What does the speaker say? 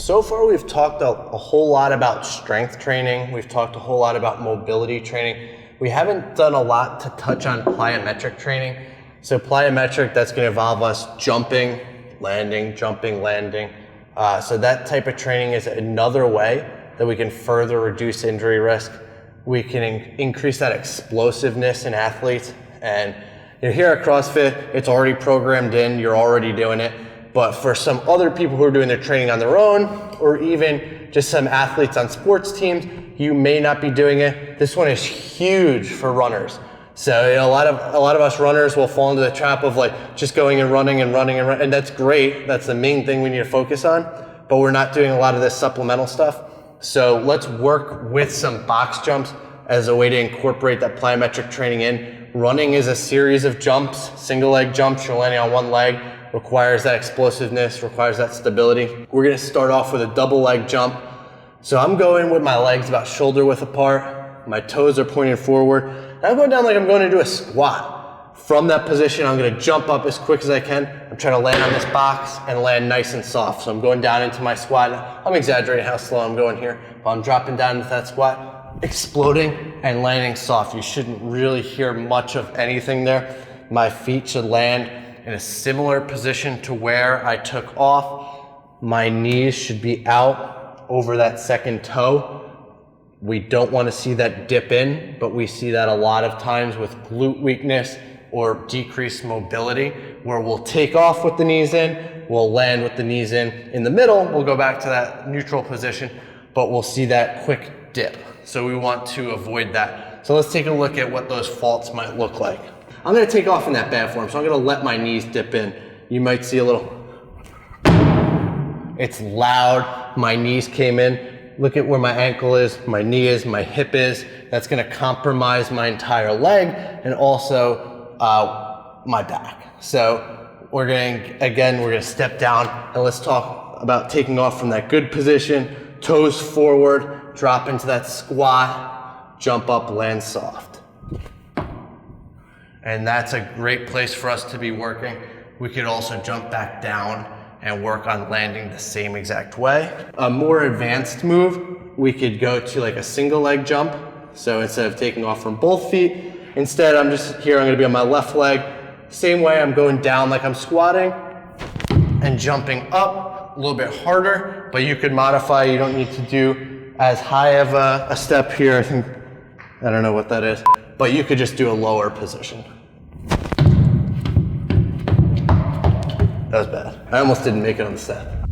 So far we've talked a whole lot about strength training. We've talked a whole lot about mobility training. We haven't done a lot to touch on plyometric training. So plyometric, that's going to involve us jumping, landing, jumping, landing. So that type of training is another way that we can further reduce injury risk. We can increase that explosiveness in athletes. And here at CrossFit, it's already programmed in, you're already doing it. But for some other people who are doing their training on their own, or even just some athletes on sports teams, you may not be doing it. This one is huge for runners. So a lot of us runners will fall into the trap of like just going and running, and that's great. That's the main thing we need to focus on, but we're not doing a lot of this supplemental stuff. So let's work with some box jumps as a way to incorporate that plyometric training in. Running is a series of jumps, single leg jumps, you're landing on one leg, requires that explosiveness, requires that stability. We're gonna start off with a double leg jump. So I'm going with my legs about shoulder width apart, my toes are pointing forward, and I'm going down like I'm going to do a squat. From that position, I'm gonna jump up as quick as I can. I'm trying to land on this box and land nice and soft. So I'm going down into my squat. I'm exaggerating how slow I'm going here, but I'm dropping down into that squat, exploding and landing soft. You shouldn't really hear much of anything there. My feet should land in a similar position to where I took off. My knees should be out over that second toe. We don't want to see that dip in, but we see that a lot of times with glute weakness or decreased mobility, where we'll take off with the knees in, we'll land with the knees in. In the middle, we'll go back to that neutral position, but we'll see that quick dip. So we want to avoid that. So let's take a look at what those faults might look like. I'm gonna take off in that bad form, so I'm gonna let my knees dip in. You might see a little, it's loud, my knees came in. Look at where my ankle is, my knee is, my hip is. That's gonna compromise my entire leg and also my back. So we're gonna step down and let's talk about taking off from that good position, toes forward, drop into that squat, jump up, land soft. And that's a great place for us to be working. We could also jump back down and work on landing the same exact way. A more advanced move, we could go to like a single leg jump. So instead of taking off from both feet, instead I'm gonna be on my left leg. Same way, I'm going down like I'm squatting and jumping up a little bit harder, but you could modify, you don't need to do as high of a step here. I don't know what that is, but you could just do a lower position. That was bad. I almost didn't make it on the step.